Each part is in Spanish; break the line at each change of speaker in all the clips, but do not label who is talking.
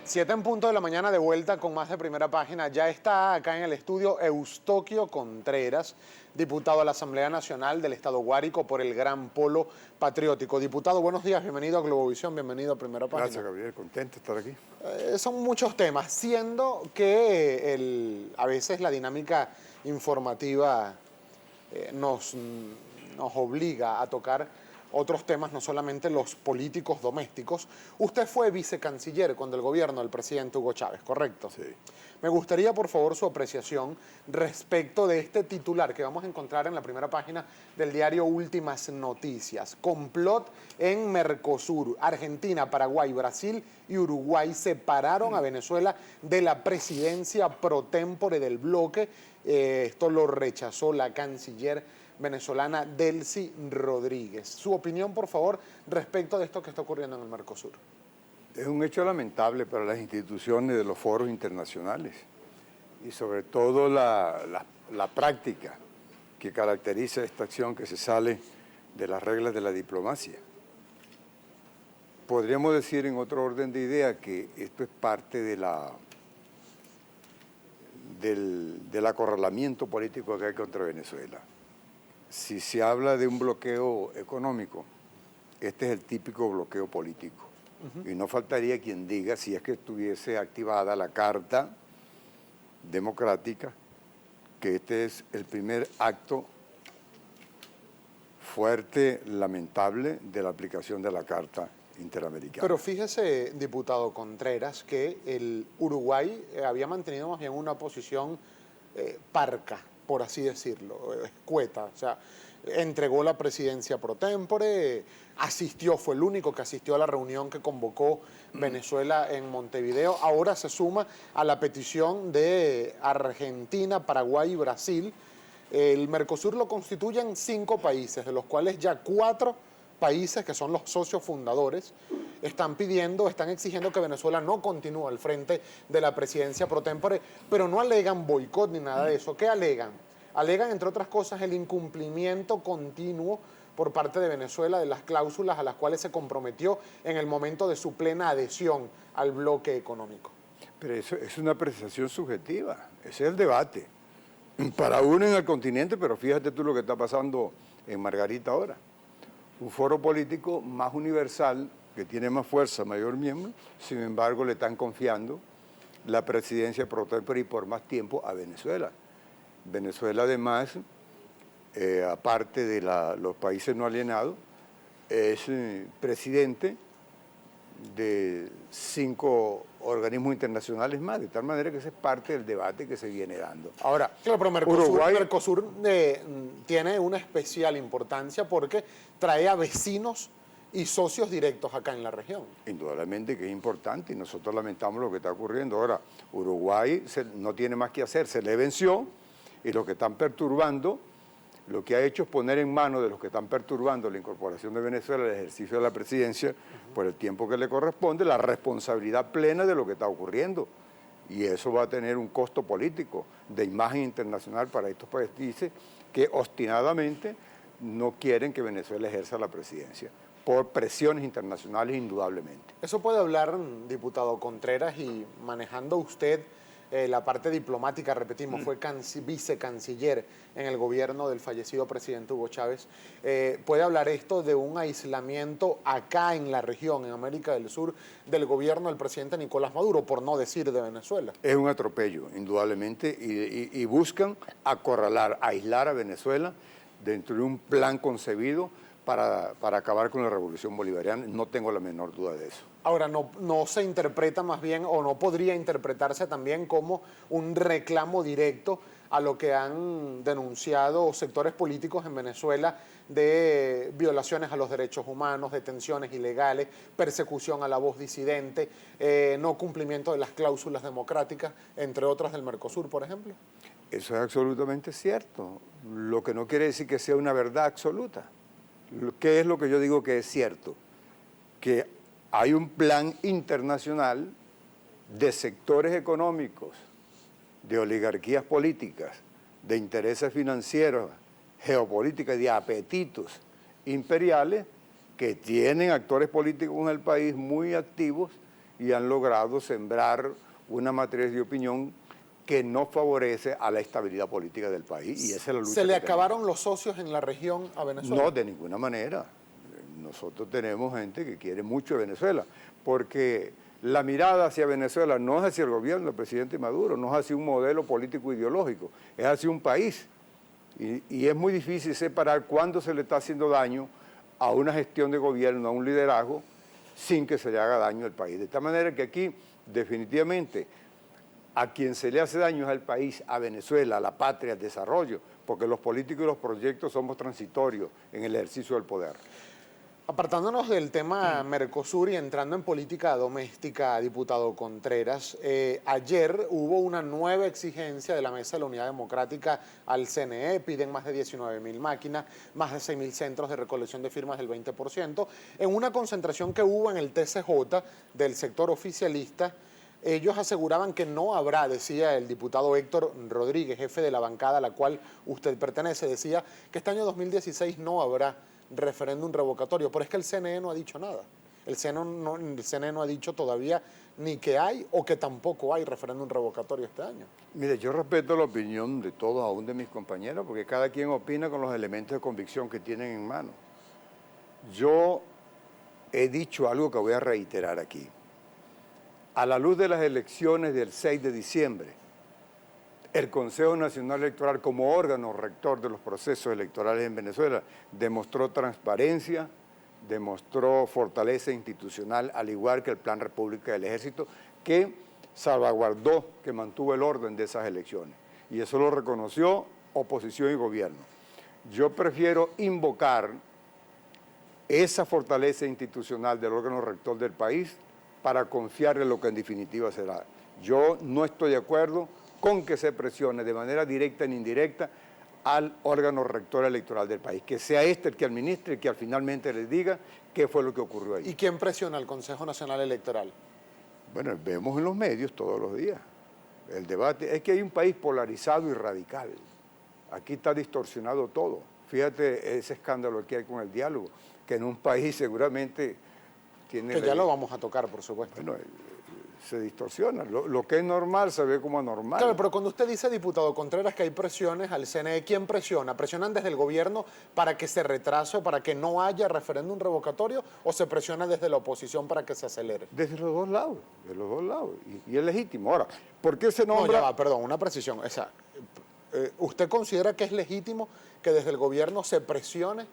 7 en punto de la mañana, de vuelta con más de Primera Página. Ya está acá en el estudio Eustoquio Contreras, diputado a la Asamblea Nacional del Estado Guárico por el Gran Polo Patriótico. Diputado, buenos días, bienvenido a Globovisión, bienvenido a Primera Página.
Gracias, Gabriel, contento de estar aquí.
Son muchos temas, siendo que a veces la dinámica informativa nos obliga a tocar otros temas, no solamente los políticos domésticos. Usted fue vicecanciller cuando el gobierno del presidente Hugo Chávez, ¿correcto?
Sí.
Me gustaría, por favor, su apreciación respecto de este titular que vamos a encontrar en la primera página del diario Últimas Noticias. Complot en Mercosur. Argentina, Paraguay, Brasil y Uruguay separaron a Venezuela de la presidencia pro tempore del bloque. Esto lo rechazó la canciller venezolana Delcy Rodríguez. Su opinión, por favor, respecto de esto que está ocurriendo en el Mercosur.
Es un hecho lamentable para las instituciones de los foros internacionales y sobre todo la práctica que caracteriza esta acción que se sale de las reglas de la diplomacia. Podríamos decir en otro orden de idea que esto es parte del acorralamiento político que hay contra Venezuela. Si se habla de un bloqueo económico, este es el típico bloqueo político. Y no faltaría quien diga, si es que estuviese activada la Carta Democrática, que este es el primer acto fuerte, lamentable, de la aplicación de la Carta Interamericana.
Pero fíjese, diputado Contreras, que el Uruguay había mantenido más bien una posición parca, por así decirlo, escueta. O sea, entregó la presidencia pro tempore, fue el único que asistió a la reunión que convocó Venezuela en Montevideo. Ahora se suma a la petición de Argentina, Paraguay y Brasil. El Mercosur lo constituyen 5 países, de los cuales ya 4 países, que son los socios fundadores, están exigiendo que Venezuela no continúe al frente de la presidencia pro tempore, pero no alegan boicot ni nada de eso. ¿Qué alegan? Alegan, entre otras cosas, el incumplimiento continuo por parte de Venezuela de las cláusulas a las cuales se comprometió en el momento de su plena adhesión al bloque económico.
Pero eso es una apreciación subjetiva, ese es el debate. Para uno en el continente, pero fíjate tú lo que está pasando en Margarita ahora. Un foro político más universal, que tiene más fuerza, mayor miembro, sin embargo le están confiando la presidencia pro tempore y por más tiempo a Venezuela. Venezuela además, aparte de los países no alienados, es presidente de 5 organismos internacionales más, de tal manera que ese es parte del debate que se viene dando.
Ahora, claro, pero Mercosur tiene una especial importancia porque trae a vecinos y socios directos acá en la región.
Indudablemente que es importante y nosotros lamentamos lo que está ocurriendo. Ahora, Uruguay no tiene más que hacer, se le venció y lo que están perturbando, lo que ha hecho es poner en manos de los que están perturbando la incorporación de Venezuela al ejercicio de la presidencia por el tiempo que le corresponde, la responsabilidad plena de lo que está ocurriendo. Y eso va a tener un costo político de imagen internacional para estos países que obstinadamente no quieren que Venezuela ejerza la presidencia, por presiones internacionales indudablemente.
Eso puede hablar, diputado Contreras, y manejando usted la parte diplomática, repetimos, fue vicecanciller en el gobierno del fallecido presidente Hugo Chávez. ¿Puede hablar esto de un aislamiento acá en la región, en América del Sur, del gobierno del presidente Nicolás Maduro, por no decir de Venezuela?
Es un atropello, indudablemente, y buscan acorralar, aislar a Venezuela dentro de un plan concebido para acabar con la revolución bolivariana. No tengo la menor duda de eso.
Ahora, no se interpreta más bien, o no podría interpretarse también como un reclamo directo a lo que han denunciado sectores políticos en Venezuela de violaciones a los derechos humanos, detenciones ilegales, persecución a la voz disidente, no cumplimiento de las cláusulas democráticas, entre otras del Mercosur, por ejemplo?
Eso es absolutamente cierto, lo que no quiere decir que sea una verdad absoluta. ¿Qué es lo que yo digo que es cierto? Que hay un plan internacional de sectores económicos, de oligarquías políticas, de intereses financieros, geopolíticas, de apetitos imperiales que tienen actores políticos en el país muy activos y han logrado sembrar una matriz de opinión que no favorece a la estabilidad política del país, y esa es la lucha.
¿Se le
que tenemos.
acabaron los socios en la región a Venezuela?
No, de ninguna manera. Nosotros tenemos gente que quiere mucho a Venezuela, porque la mirada hacia Venezuela no es hacia el gobierno del presidente Maduro, no es hacia un modelo político ideológico, es hacia un país. Y es muy difícil separar cuándo se le está haciendo daño a una gestión de gobierno, a un liderazgo, sin que se le haga daño al país. De esta manera que aquí, definitivamente, a quien se le hace daño es al país, a Venezuela, a la patria, al desarrollo, porque los políticos y los proyectos somos transitorios en el ejercicio del poder.
Apartándonos del tema Mercosur y entrando en política doméstica, diputado Contreras, ayer hubo una nueva exigencia de la Mesa de la Unidad Democrática al CNE, piden más de 19.000 máquinas, más de 6.000 centros de recolección de firmas del 20%, en una concentración que hubo en el TCJ del sector oficialista. Ellos aseguraban que no habrá, decía el diputado Héctor Rodríguez, jefe de la bancada a la cual usted pertenece, decía que este año 2016 no habrá referéndum revocatorio, pero es que el CNE no ha dicho nada. El CNE no ha dicho todavía ni que hay o que tampoco hay referéndum revocatorio este año.
Mire, yo respeto la opinión de todos, aún de mis compañeros, porque cada quien opina con los elementos de convicción que tienen en mano. Yo he dicho algo que voy a reiterar aquí. A la luz de las elecciones del 6 de diciembre, el Consejo Nacional Electoral, como órgano rector de los procesos electorales en Venezuela, demostró transparencia, demostró fortaleza institucional, al igual que el Plan República del Ejército, que salvaguardó, que mantuvo el orden de esas elecciones. Y eso lo reconoció oposición y gobierno. Yo prefiero invocar esa fortaleza institucional del órgano rector del país para confiar en lo que en definitiva será. Yo no estoy de acuerdo con que se presione de manera directa ni indirecta al órgano rector electoral del país, que sea este el que administre y que finalmente les diga qué fue lo que ocurrió ahí.
¿Y quién presiona al Consejo Nacional Electoral?
Bueno, vemos en los medios todos los días el debate. Es que hay un país polarizado y radical. Aquí está distorsionado todo. Fíjate ese escándalo que hay con el diálogo, que en un país seguramente tiene...
Que ya lo vamos a tocar, por supuesto.
Bueno, se distorsiona. Lo que es normal se ve como anormal.
Claro, pero cuando usted dice, diputado Contreras, que hay presiones al CNE, ¿quién presiona? ¿Presionan desde el gobierno para que se retrase, para que no haya referéndum revocatorio, o se presiona desde la oposición para que se acelere?
Desde los dos lados, de los dos lados. Y es legítimo. Ahora, ¿por qué se nombra...?
No, ya va, perdón, una precisión. ¿Usted considera que es legítimo que desde el gobierno se presione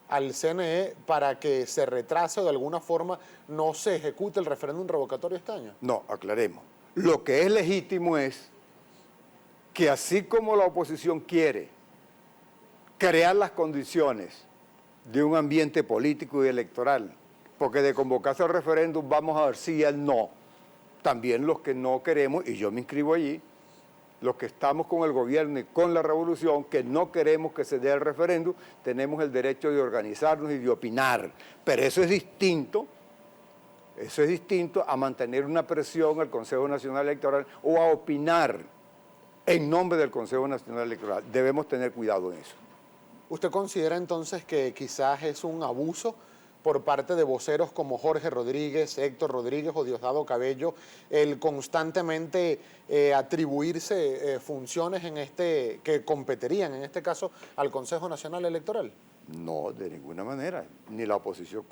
al CNE para que se retrase o de alguna forma no se ejecute el referéndum revocatorio este año?
No, aclaremos. Lo que es legítimo es que así como la oposición quiere crear las condiciones de un ambiente político y electoral, porque de convocarse al referéndum vamos a ver si el no, también los que no queremos, y yo me inscribo allí, los que estamos con el gobierno y con la revolución, que no queremos que se dé el referéndum, tenemos el derecho de organizarnos y de opinar. Pero eso es distinto a mantener una presión al Consejo Nacional Electoral o a opinar en nombre del Consejo Nacional Electoral. Debemos tener cuidado en eso.
¿Usted considera entonces que quizás es un abuso por parte de voceros como Jorge Rodríguez, Héctor Rodríguez o Diosdado Cabello, el constantemente atribuirse funciones que competirían, en este caso, al Consejo Nacional Electoral?
No, de ninguna manera, ni la oposición.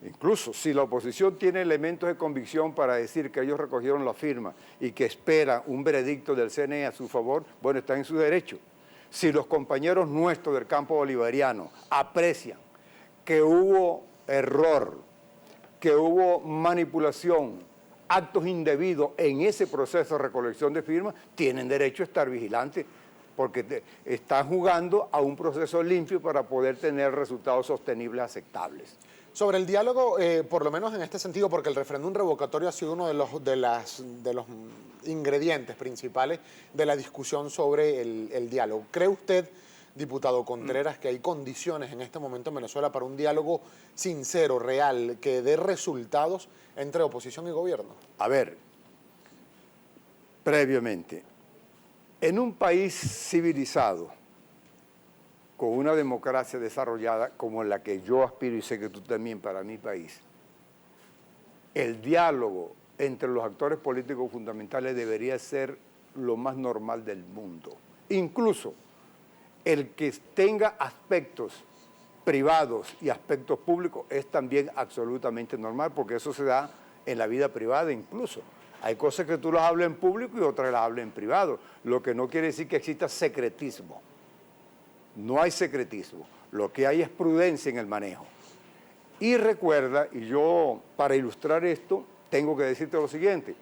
Incluso si la oposición tiene elementos de convicción para decir que ellos recogieron la firma y que espera un veredicto del CNE a su favor, bueno, está en su derecho. Si los compañeros nuestros del campo bolivariano aprecian que hubo error, que hubo manipulación, actos indebidos en ese proceso de recolección de firmas, tienen derecho a estar vigilantes, porque están jugando a un proceso limpio para poder tener resultados sostenibles, aceptables.
Sobre el diálogo, por lo menos en este sentido, porque el referéndum revocatorio ha sido uno de los ingredientes principales de la discusión sobre el diálogo. ¿Cree usted, diputado Contreras, que hay condiciones en este momento en Venezuela para un diálogo sincero, real, que dé resultados entre oposición y gobierno?
A ver, previamente, en un país civilizado, con una democracia desarrollada como la que yo aspiro y sé que tú también para mi país, el diálogo entre los actores políticos fundamentales debería ser lo más normal del mundo. Incluso el que tenga aspectos privados y aspectos públicos es también absolutamente normal, porque eso se da en la vida privada incluso. Hay cosas que tú las hablas en público y otras las hablas en privado, lo que no quiere decir que exista secretismo. No hay secretismo, lo que hay es prudencia en el manejo. Y recuerda, y yo para ilustrar esto tengo que decirte lo siguiente,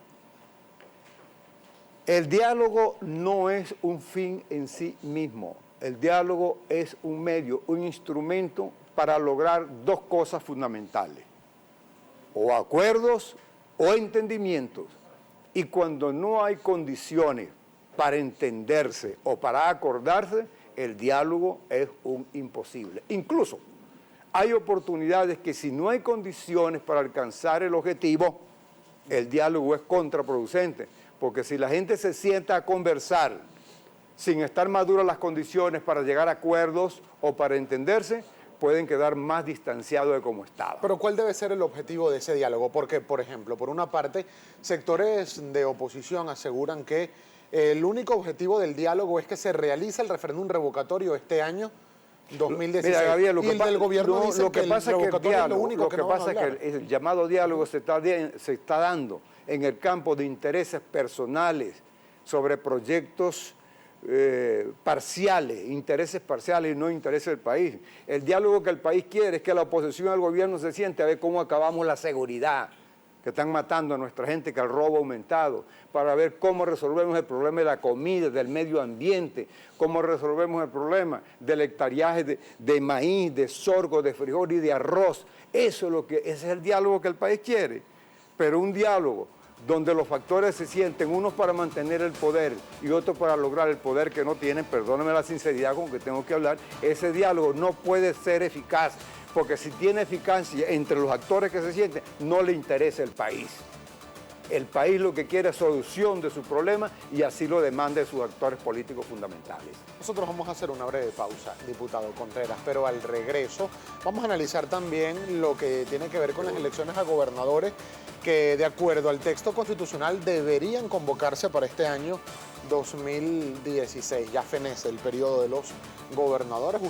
el diálogo no es un fin en sí mismo. El diálogo es un medio, un instrumento para lograr dos cosas fundamentales, o acuerdos o entendimientos. Y cuando no hay condiciones para entenderse o para acordarse, el diálogo es un imposible. Incluso hay oportunidades que si no hay condiciones para alcanzar el objetivo, el diálogo es contraproducente, porque si la gente se sienta a conversar sin estar maduras las condiciones para llegar a acuerdos o para entenderse, pueden quedar más distanciados de como estaban.
Pero ¿cuál debe ser el objetivo de ese diálogo? Porque, por ejemplo, por una parte, sectores de oposición aseguran que el único objetivo del diálogo es que se realice el referéndum revocatorio este año 2016.
Mira, Gabriel,
y el del gobierno dice que el revocatorio es lo único que no van a hablar.
Es que el llamado diálogo se está dando en el campo de intereses personales sobre proyectos parciales, intereses parciales y no intereses del país. El diálogo que el país quiere es que la oposición al gobierno se siente a ver cómo acabamos la seguridad, que están matando a nuestra gente, que el robo ha aumentado, para ver cómo resolvemos el problema de la comida, del medio ambiente, cómo resolvemos el problema del hectareaje de maíz, de sorgo, de frijol y de arroz. Ese es el diálogo que el país quiere, pero un diálogo donde los factores se sienten unos para mantener el poder y otros para lograr el poder que no tienen, perdónenme la sinceridad con que tengo que hablar, ese diálogo no puede ser eficaz, porque si tiene eficacia entre los actores que se sienten, no le interesa el país. El país lo que quiere es solución de su problema y así lo demanda de sus actores políticos fundamentales.
Nosotros vamos a hacer una breve pausa, diputado Contreras, pero al regreso vamos a analizar también lo que tiene que ver con las elecciones a gobernadores que, de acuerdo al texto constitucional, deberían convocarse para este año 2016. Ya fenece el periodo de los gobernadores.